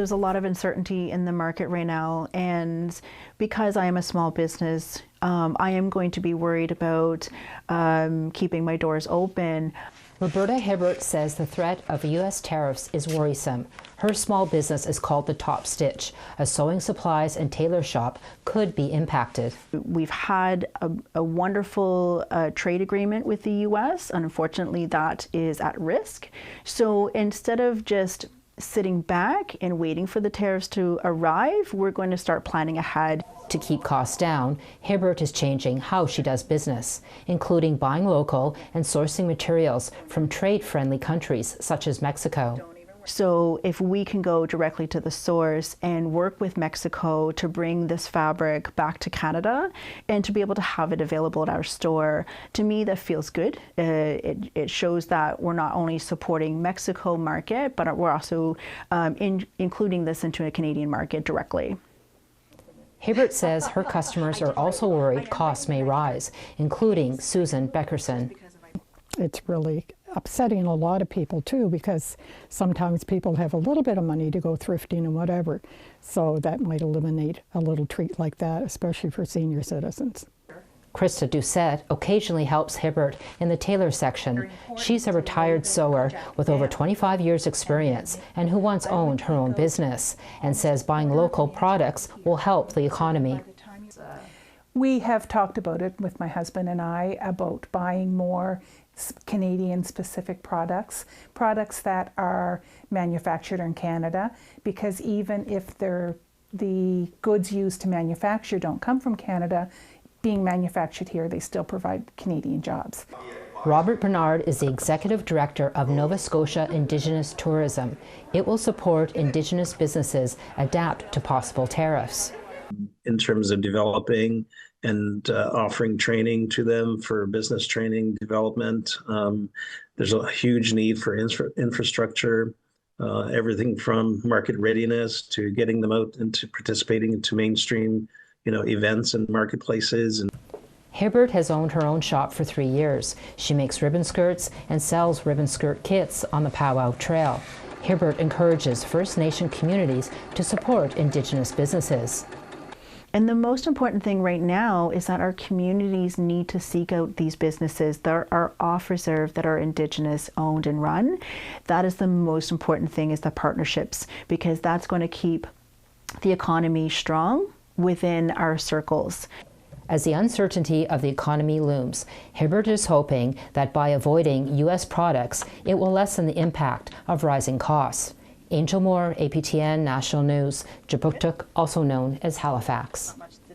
There's a lot of uncertainty in the market right now, and because I am a small business, I am going to be worried about keeping my doors open. Roberta Hibbert says the threat of U.S. tariffs is worrisome. Her small business is called The Top Stitch. A sewing supplies and tailor shop could be impacted. We've had a wonderful trade agreement with the U.S. Unfortunately, that is at risk. So instead of just sitting back and waiting for the tariffs to arrive, we're going to start planning ahead. To keep costs down, Hibbert is changing how she does business, including buying local and sourcing materials from trade-friendly countries such as Mexico. So if we can go directly to the source and work with Mexico to bring this fabric back to Canada and to be able to have it available at our store, to me that feels good. It shows that we're not only supporting Mexico market, but we're also including this into a Canadian market directly. Hibbert says her customers are also worried costs may rise, including Susan Beckerson. It's really upsetting a lot of people too, because sometimes people have a little bit of money to go thrifting and whatever. So that might eliminate a little treat like that, especially for senior citizens. Krista Doucette occasionally helps Hibbert in the tailor section. She's a retired sewer with over 25 years experience and who once owned her own business, and says buying local products will help the economy. We have talked about it with my husband and I about buying more Canadian-specific products that are manufactured in Canada, because even if the goods used to manufacture don't come from Canada, being manufactured here, they still provide Canadian jobs. Robert Bernard is the Executive Director of Nova Scotia Indigenous Tourism. It will support Indigenous businesses adapt to possible tariffs. In terms of developing and offering training to them for business training development, there's a huge need for infrastructure, everything from market readiness to getting them out into participating into mainstream events and marketplaces. Hibbert has owned her own shop for 3 years. She makes ribbon skirts and sells ribbon skirt kits on the Powwow Trail. Hibbert encourages First Nation communities to support Indigenous businesses. And the most important thing right now is that our communities need to seek out these businesses that are off-reserve, that are Indigenous owned and run. That is the most important thing, is the partnerships, because that's going to keep the economy strong within our circles. As the uncertainty of the economy looms, Hibbert is hoping that by avoiding U.S. products, it will lessen the impact of rising costs. Angel Moore, APTN National News, Jabuktuk, also known as Halifax.